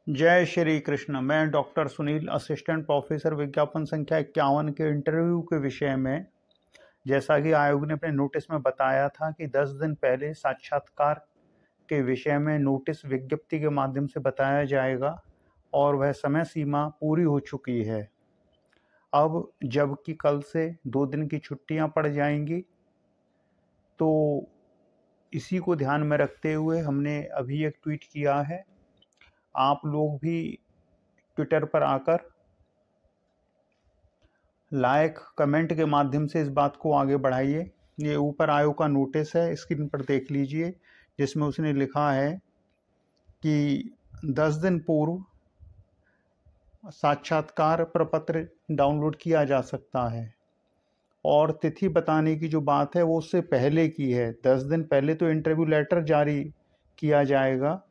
जय श्री कृष्ण। मैं doctor Sunil, assistant professor, विज्ञापन संख्या 51 के इंटरव्यू के विषय में, जैसा कि आयोग ने अपने नोटिस में बताया था कि 10 दिन पहले साक्षात्कार के विषय में नोटिस विज्ञप्ति के माध्यम से बताया जाएगा और वह समय सीमा पूरी हो चुकी है। अब जबकि कल से 2 दिन की छुट्टियां पड़ जाएंगी, तो इसी को ध्यान में रखते हुए हमने अभी एक ट्वीट किया है। आप लोग भी ट्विटर पर आकर लाइक कमेंट के माध्यम से इस बात को आगे बढ़ाइए। ये ऊपर आयोग का नोटिस है, स्क्रीन पर देख लीजिए, जिसमें उसने लिखा है कि 10 दिन पूर्व साक्षात्कार प्रपत्र डाउनलोड किया जा सकता है और तिथि बताने की जो बात है वो उससे पहले की है। 10 दिन पहले तो इंटरव्यू लेटर जारी किया जाएगा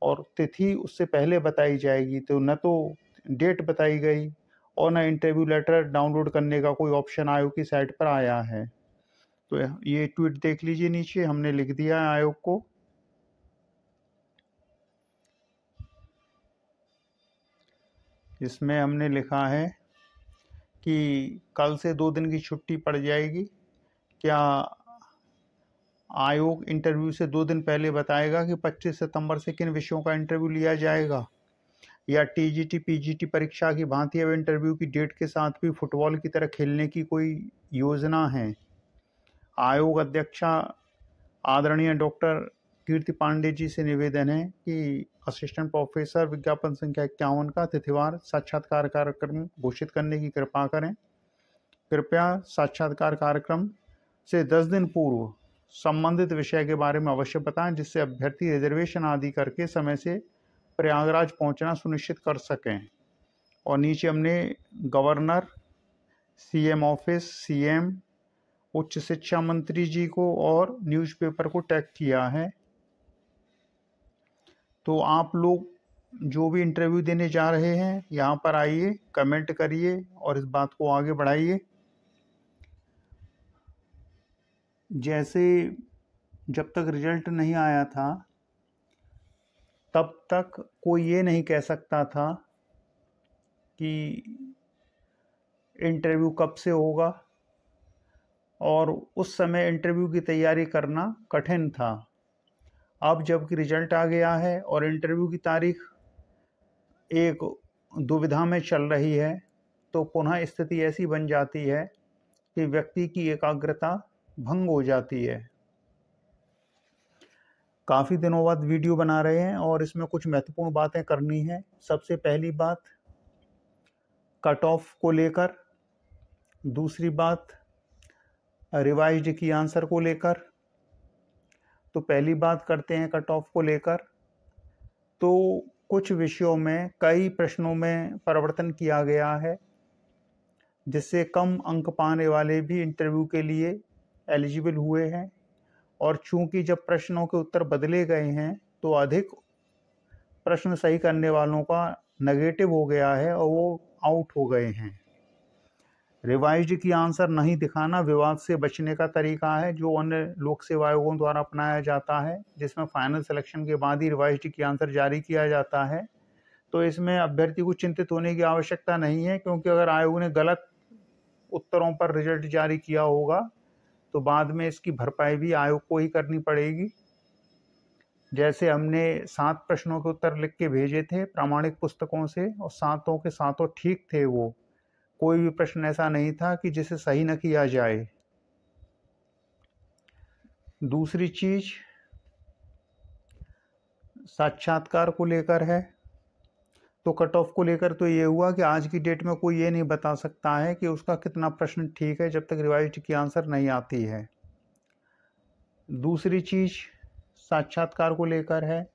और तिथि उससे पहले बताई जाएगी, तो न तो डेट बताई गई और न इंटरव्यू लेटर डाउनलोड करने का कोई ऑप्शन आयोग की साइट पर आया है। तो ये ट्वीट देख लीजिए, नीचे हमने लिख दिया है आयोग को। इसमें हमने लिखा है कि कल से 2 दिन की छुट्टी पड़ जाएगी। क्या आयोग इंटरव्यू से 2 दिन पहले बताएगा कि 25 सितंबर से किन विषयों का इंटरव्यू लिया जाएगा, या टीजीटी पीजीटी परीक्षा की भांति अब इंटरव्यू की डेट के साथ भी फुटबॉल की तरह खेलने की कोई योजना है? आयोग अध्यक्षा आदरणीय डॉक्टर कीर्ति पांडे जी से निवेदन है कि असिस्टेंट प्रोफेसर विज्ञापन संख्या 51 का तिथिवार साक्षात्कार कार्यक्रम घोषित करने की कृपा करें। कृपया साक्षात्कार कार्यक्रम से 10 दिन पूर्व संबंधित विषय के बारे में अवश्य बताएं, जिससे अभ्यर्थी रिजर्वेशन आदि करके समय से प्रयागराज पहुंचना सुनिश्चित कर सकें। और नीचे हमने गवर्नर, सीएम ऑफिस, सीएम, उच्च शिक्षा मंत्री जी को और न्यूज़पेपर को टैग किया है। तो आप लोग जो भी इंटरव्यू देने जा रहे हैं, यहाँ पर आइए, कमेंट करिए और इस बात को आगे बढ़ाइए। जैसे जब तक रिजल्ट नहीं आया था तब तक कोई ये नहीं कह सकता था कि इंटरव्यू कब से होगा, और उस समय इंटरव्यू की तैयारी करना कठिन था। अब जबकि रिजल्ट आ गया है और इंटरव्यू की तारीख एक दुविधा में चल रही है, तो पुनः स्थिति ऐसी बन जाती है कि व्यक्ति की एकाग्रता भंग हो जाती है। काफ़ी दिनों बाद वीडियो बना रहे हैं और इसमें कुछ महत्वपूर्ण बातें करनी है। सबसे पहली बात कट ऑफ को लेकर, दूसरी बात रिवाइज्ड की आंसर को लेकर। तो पहली बात करते हैं कट ऑफ को लेकर। तो कुछ विषयों में कई प्रश्नों में परिवर्तन किया गया है, जिससे कम अंक पाने वाले भी इंटरव्यू के लिए एलिजिबल हुए हैं। और चूंकि जब प्रश्नों के उत्तर बदले गए हैं तो अधिक प्रश्न सही करने वालों का नेगेटिव हो गया है और वो आउट हो गए हैं। रिवाइज्ड की आंसर नहीं दिखाना विवाद से बचने का तरीका है, जो अन्य लोक सेवा आयोगों द्वारा अपनाया जाता है, जिसमें फाइनल सिलेक्शन के बाद ही रिवाइज्ड की आंसर जारी किया जाता है। तो इसमें अभ्यर्थी को चिंतित होने की आवश्यकता नहीं है, क्योंकि अगर आयोग ने गलत उत्तरों पर रिजल्ट जारी किया होगा तो बाद में इसकी भरपाई भी आयोग को ही करनी पड़ेगी। जैसे हमने 7 प्रश्नों के उत्तर लिख के भेजे थे प्रामाणिक पुस्तकों से, और 7 के 7 ठीक थे। वो कोई भी प्रश्न ऐसा नहीं था कि जिसे सही न किया जाए। दूसरी चीज साक्षात्कार को लेकर है। तो कट ऑफ को लेकर तो ये हुआ कि आज की डेट में कोई ये नहीं बता सकता है कि उसका कितना प्रश्न ठीक है जब तक रिवाइज्ड की आंसर नहीं आती है। दूसरी चीज साक्षात्कार को लेकर है।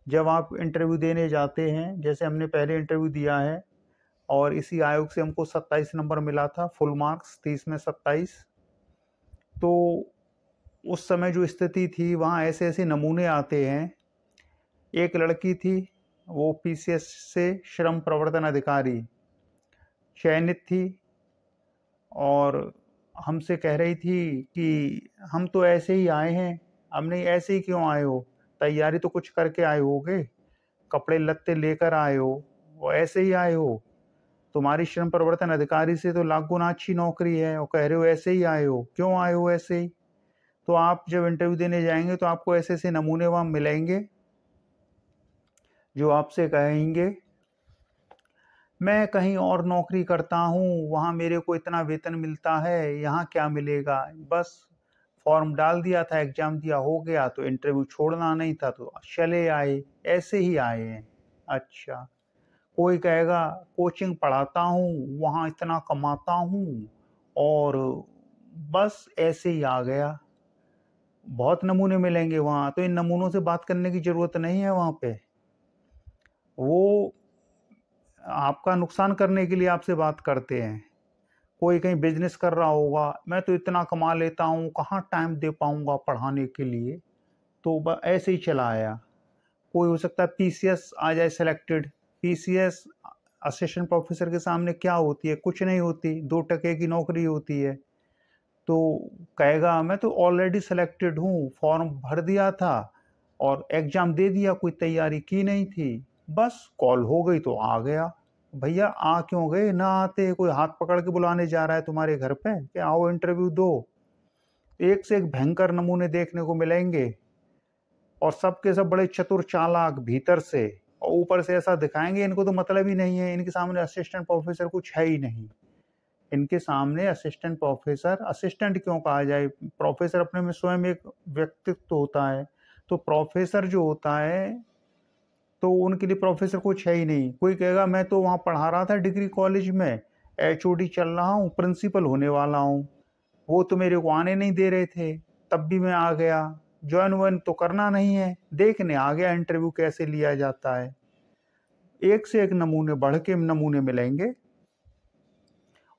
जब आप इंटरव्यू देने जाते हैं, जैसे हमने पहले इंटरव्यू दिया है और इसी आयोग से हमको 27 नंबर मिला था, फुल मार्क्स 30 में 27। तो उस समय जो स्थिति थी, वहाँ ऐसे ऐसे नमूने आते हैं। एक लड़की थी, वो पीसीएस से श्रम प्रवर्तन अधिकारी चयनित थी और हमसे कह रही थी कि हम तो ऐसे ही आए हैं। हमने ऐसे ही क्यों आए हो, तैयारी तो कुछ करके आए होगे। कपड़े लत्ते लेकर आए हो, वो ऐसे ही आए हो? तुम्हारी श्रम प्रवर्तन अधिकारी से तो लाख गुना अच्छी नौकरी है और कह रहे हो ऐसे ही आए हो। क्यों आए हो ऐसे ही? तो आप जब इंटरव्यू देने जाएंगे तो आपको ऐसे ऐसे नमूने वहाँ मिलेंगे जो आपसे कहेंगे मैं कहीं और नौकरी करता हूँ, वहाँ मेरे को इतना वेतन मिलता है, यहाँ क्या मिलेगा? बस फॉर्म डाल दिया था, एग्जाम दिया, हो गया, तो इंटरव्यू छोड़ना नहीं था तो चले आए, ऐसे ही आए हैं। अच्छा, कोई कहेगा कोचिंग पढ़ाता हूँ, वहाँ इतना कमाता हूँ और बस ऐसे ही आ गया। बहुत नमूने मिलेंगे वहाँ, तो इन नमूनों से बात करने की जरूरत नहीं है। वहाँ पे वो आपका नुकसान करने के लिए आपसे बात करते हैं। कोई कहीं बिजनेस कर रहा होगा, मैं तो इतना कमा लेता हूँ, कहाँ टाइम दे पाऊंगा पढ़ाने के लिए, तो ऐसे ही चला आया। कोई हो सकता है पीसीएस आ जाए सिलेक्टेड। पीसीएस असिस्टेंट प्रोफेसर के सामने क्या होती है? कुछ नहीं होती, 2 टके की नौकरी होती है। तो कहेगा मैं तो ऑलरेडी सिलेक्टेड हूँ, फॉर्म भर दिया था और एग्जाम दे दिया, कोई तैयारी की नहीं थी, बस कॉल हो गई तो आ गया। भैया आ क्यों गए? ना आते, कोई हाथ पकड़ के बुलाने जा रहा है तुम्हारे घर पे कि आओ इंटरव्यू दो? एक से एक भयंकर नमूने देखने को मिलेंगे और सबके सब बड़े चतुर चालाक भीतर से, और ऊपर से ऐसा दिखाएंगे इनको तो मतलब ही नहीं है, इनके सामने असिस्टेंट प्रोफेसर कुछ है ही नहीं। इनके सामने असिस्टेंट प्रोफेसर, असिस्टेंट क्यों कहा जाए, प्रोफेसर अपने में स्वयं एक व्यक्तित्व होता है, तो प्रोफेसर जो होता है तो उनके लिए प्रोफेसर कुछ है ही नहीं। कोई कहेगा मैं तो वहाँ पढ़ा रहा था डिग्री कॉलेज में, एचओडी चल रहा हूँ, प्रिंसिपल होने वाला हूँ, वो तो मेरे को आने नहीं दे रहे थे, तब भी मैं आ गया, ज्वाइन वन तो करना नहीं है, देखने आ गया इंटरव्यू कैसे लिया जाता है। एक से एक नमूने, बढ़ के नमूने मिलेंगे।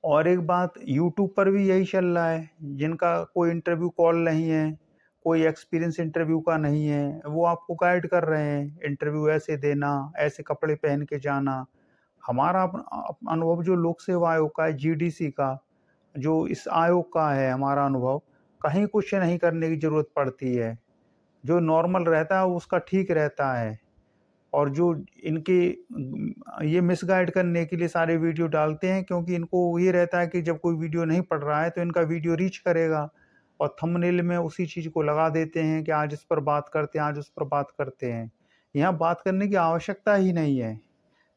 और एक बात, यूट्यूब पर भी यही चल रहा है, जिनका कोई इंटरव्यू कॉल नहीं है, कोई एक्सपीरियंस इंटरव्यू का नहीं है, वो आपको गाइड कर रहे हैं, इंटरव्यू ऐसे देना, ऐसे कपड़े पहन के जाना। हमारा अनुभव जो लोक सेवा आयोग का है, जीडीसी का, जो इस आयोग का है, हमारा अनुभव, कहीं कुछ नहीं करने की जरूरत पड़ती है। जो नॉर्मल रहता है उसका ठीक रहता है। और जो इनके ये मिसगाइड करने के लिए सारे वीडियो डालते हैं, क्योंकि इनको ये रहता है कि जब कोई वीडियो नहीं पढ़ रहा है तो इनका वीडियो रीच करेगा, और थंबनेल में उसी चीज़ को लगा देते हैं कि आज इस पर बात करते हैं, आज उस पर बात करते हैं। यहाँ बात करने की आवश्यकता ही नहीं है।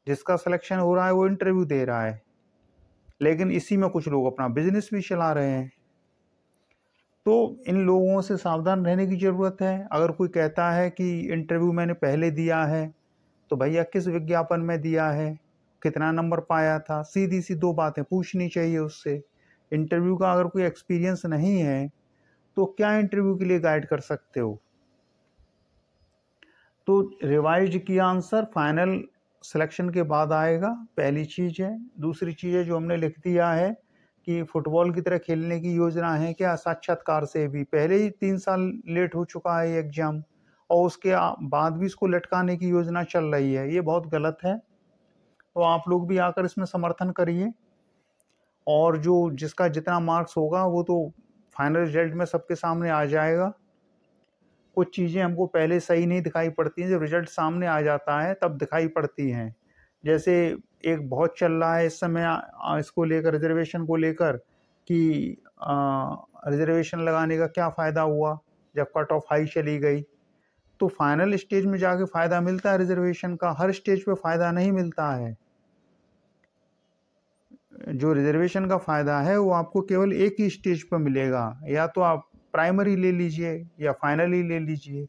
जिसका सिलेक्शन हो रहा है वो इंटरव्यू दे रहा है, लेकिन इसी में कुछ लोग अपना बिजनेस भी चला रहे हैं। तो इन लोगों से सावधान रहने की ज़रूरत है। अगर कोई कहता है कि इंटरव्यू मैंने पहले दिया है, तो भैया किस विज्ञापन में दिया है, कितना नंबर पाया था, सीधी सी 2 बातें पूछनी चाहिए उससे। इंटरव्यू का अगर कोई एक्सपीरियंस नहीं है तो क्या इंटरव्यू के लिए गाइड कर सकते हो? तो रिवाइज किया आंसर फाइनल सिलेक्शन के बाद आएगा, पहली चीज़ है। दूसरी चीज़ है जो हमने लिख दिया है कि फुटबॉल की तरह खेलने की योजना है क्या? साक्षात्कार से भी पहले ही 3 साल लेट हो चुका है एग्जाम, और उसके बाद भी इसको लटकाने की योजना चल रही है, ये बहुत गलत है। तो आप लोग भी आकर इसमें समर्थन करिए, और जो जिसका जितना मार्क्स होगा वो तो फाइनल रिजल्ट में सबके सामने आ जाएगा। कुछ चीज़ें हमको पहले सही नहीं दिखाई पड़ती हैं, जब रिजल्ट सामने आ जाता है तब दिखाई पड़ती हैं। जैसे एक बहुत चल रहा है इस समय इसको लेकर, रिजर्वेशन को लेकर, कि रिजर्वेशन लगाने का क्या फ़ायदा हुआ जब कट ऑफ हाई चली गई। तो फाइनल स्टेज में जाके फ़ायदा मिलता है रिजर्वेशन का, हर स्टेज पे फ़ायदा नहीं मिलता है। जो रिजर्वेशन का फ़ायदा है वो आपको केवल एक ही स्टेज पर मिलेगा, या तो आप प्राइमरी ले लीजिए या फाइनली ले लीजिए।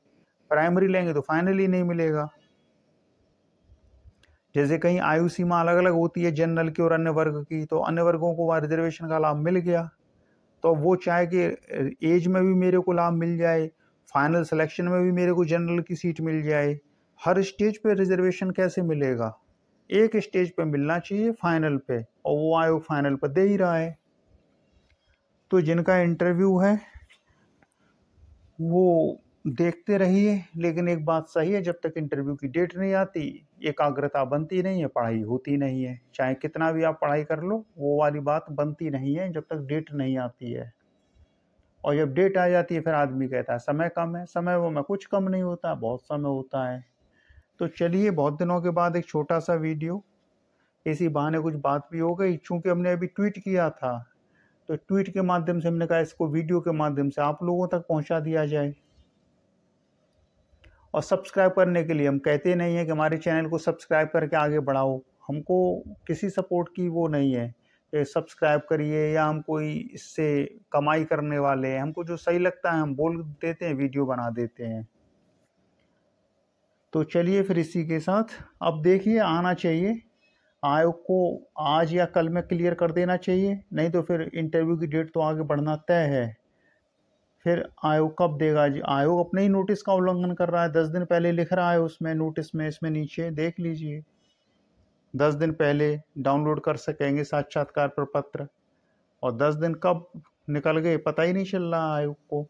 प्राइमरी लेंगे तो फाइनली नहीं मिलेगा। जैसे कहीं आयु सीमा अलग अलग होती है जनरल की और अन्य वर्ग की, तो अन्य वर्गों को वहाँ रिजर्वेशन का लाभ मिल गया, तो वो चाहे कि एज में भी मेरे को लाभ मिल जाए, फाइनल सिलेक्शन में भी मेरे को जनरल की सीट मिल जाए। हर स्टेज पे रिजर्वेशन कैसे मिलेगा? एक स्टेज पे मिलना चाहिए, फाइनल पे, और वो आयोग फाइनल पर दे ही रहा है। तो जिनका इंटरव्यू है वो देखते रहिए, लेकिन एक बात सही है, जब तक इंटरव्यू की डेट नहीं आती एकाग्रता बनती नहीं है, पढ़ाई होती नहीं है। चाहे कितना भी आप पढ़ाई कर लो, वो वाली बात बनती नहीं है जब तक डेट नहीं आती है। और जब डेट आ जाती है फिर आदमी कहता है समय कम है, समय वो में कुछ कम नहीं होता, बहुत समय होता है। तो चलिए, बहुत दिनों के बाद एक छोटा सा वीडियो, इसी बहाने कुछ बात भी हो गई। चूंकि हमने अभी ट्वीट किया था, तो ट्वीट के माध्यम से हमने कहा इसको वीडियो के माध्यम से आप लोगों तक पहुंचा दिया जाए। और सब्सक्राइब करने के लिए हम कहते नहीं है कि हमारे चैनल को सब्सक्राइब करके आगे बढ़ाओ, हमको किसी सपोर्ट की वो नहीं है कि सब्सक्राइब करिए या हम कोई इससे कमाई करने वाले हैं। हमको जो सही लगता है हम बोल देते हैं, वीडियो बना देते हैं। तो चलिए फिर इसी के साथ अब देखिए, आना चाहिए आयोग को आज या कल में क्लियर कर देना चाहिए, नहीं तो फिर इंटरव्यू की डेट तो आगे बढ़ना तय है। फिर आयोग कब देगा जी? आयोग अपने ही नोटिस का उल्लंघन कर रहा है। 10 दिन पहले लिख रहा है उसमें नोटिस में, इसमें नीचे देख लीजिए, 10 दिन पहले डाउनलोड कर सकेंगे साक्षात्कार प्रपत्र, और 10 दिन कब निकल गए पता ही नहीं चल रहा आयोग को।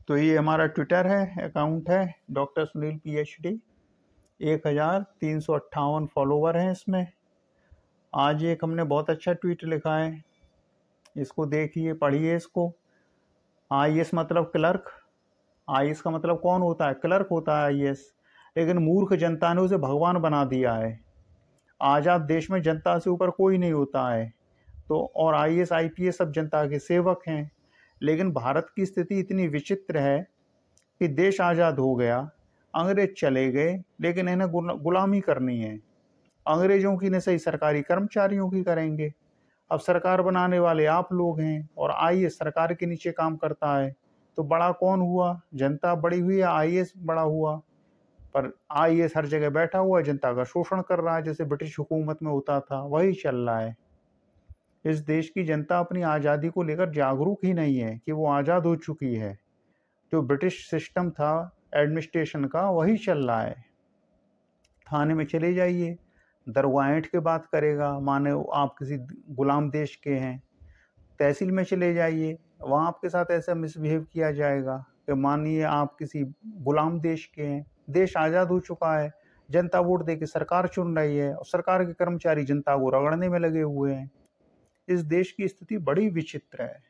तो ये हमारा ट्विटर है, अकाउंट है डॉक्टर सुनील PhD, 1358 फॉलोवर हैं इसमें। आज एक हमने बहुत अच्छा ट्वीट लिखा है, इसको देखिए, पढ़िए इसको। IAS मतलब क्लर्क, IAS का मतलब कौन होता है? क्लर्क होता है IAS। लेकिन मूर्ख जनता ने उसे भगवान बना दिया है। आज़ाद देश में जनता से ऊपर कोई नहीं होता है, तो और IAS IPS सब जनता के सेवक हैं। लेकिन भारत की स्थिति इतनी विचित्र है कि देश आज़ाद हो गया, अंग्रेज चले गए, लेकिन इन्हें गुलामी करनी है। अंग्रेजों की नहीं सही, सरकारी कर्मचारियों की करेंगे। अब सरकार बनाने वाले आप लोग हैं और IAS सरकार के नीचे काम करता है, तो बड़ा कौन हुआ? जनता बड़ी हुई या IAS बड़ा हुआ? पर IAS हर जगह बैठा हुआ है, जनता का शोषण कर रहा है, जैसे ब्रिटिश हुकूमत में होता था वही चल रहा है। इस देश की जनता अपनी आज़ादी को लेकर जागरूक ही नहीं है कि वो आज़ाद हो चुकी है। जो ब्रिटिश सिस्टम था एडमिनिस्ट्रेशन का, वही चल रहा है। थाने में चले जाइए, दरोगा ऐंठ के बात करेगा, माने आप किसी गुलाम देश के हैं। तहसील में चले जाइए, वहाँ आपके साथ ऐसा मिसबिहेव किया जाएगा कि मानिए आप किसी गुलाम देश के हैं। देश आज़ाद हो चुका है, जनता वोट दे के सरकार चुन रही है और सरकार के कर्मचारी जनता को रगड़ने में लगे हुए हैं। इस देश की स्थिति बड़ी विचित्र है।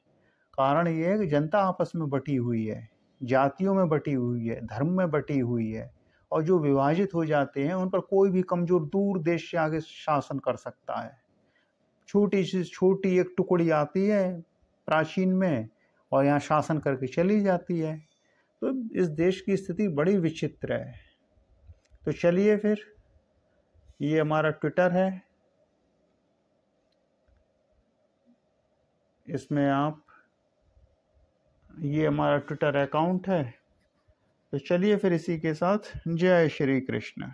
कारण ये है कि जनता आपस में बटी हुई है, जातियों में बटी हुई है, धर्म में बटी हुई है, और जो विभाजित हो जाते हैं उन पर कोई भी कमजोर दूर देश से आगे शासन कर सकता है। छोटी सी छोटी एक टुकड़ी आती है प्राचीन में और यहाँ शासन करके चली जाती है। तो इस देश की स्थिति बड़ी विचित्र है। तो चलिए फिर, ये हमारा ट्विटर है, इसमें आप, ये हमारा ट्विटर अकाउंट है। तो चलिए फिर इसी के साथ, जय श्री कृष्ण।